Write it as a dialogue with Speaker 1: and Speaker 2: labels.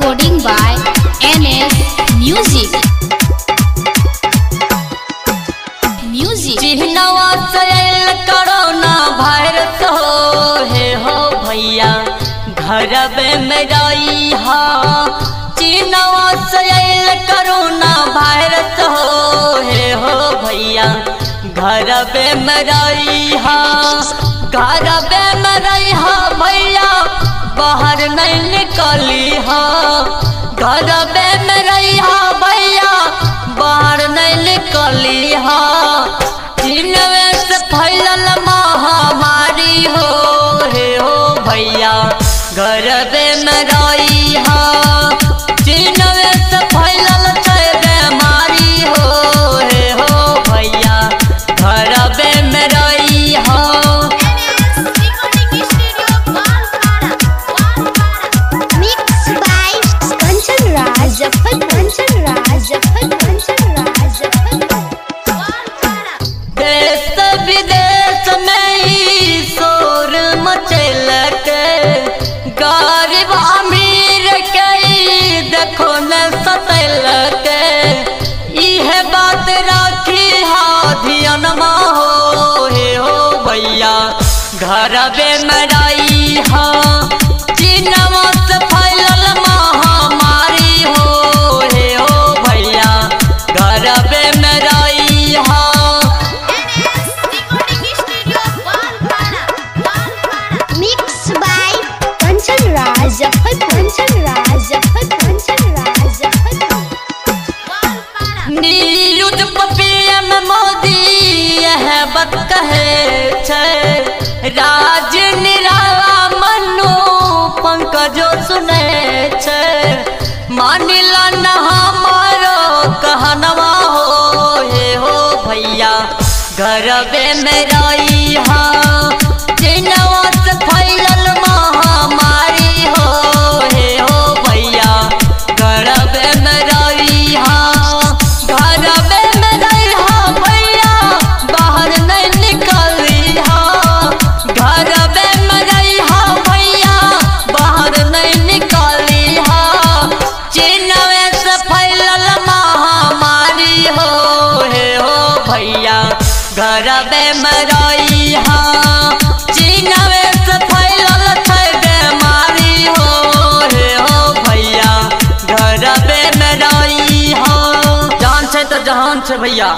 Speaker 1: recording by NS Music.
Speaker 2: चिन्हवा से corona virus हो भैया घर में रही हा। चिन्हवा से कोरोना वायरस हो भैया घर में रही हा। घर में रही हा भैया बाहर नहीं निकली हा। घर में रही हा भैया बाहर नहीं निकली हा। चिन्हवे से फैलल महामारी हो भैया घर में रही हा। चिन्हवे से फैलल बीमारी हो भैया घर में रही हा। देश विदेश में ही शोर मचल के गरीब अमीर के देखो न सतल के। यह बात रखी हा ध्यान हो भैया घर में रही हा। चिन्हवा से फैलल महामारी हो भैया घर में रही हा। न्यूज PM मोदी यह बात कहे छे। राज निराला मनु पंकजो सुने छे। मानिला न हमारो कहनवा हो भैया घर में रही हा। चिन्हवा से फैलल महामारी हो भैया घर में रही हा। घर में रही हा भैया बाहर नहीं निकली हा। घर में रही हा भैया बाहर नहीं निकली हा। चिन्हवे से फैलल महामारी हो भैया घर में रही हा। चिन्हवे से फैलल बीमारी हो भैया घर में रही हा। जान छे तो जहान छे भैया।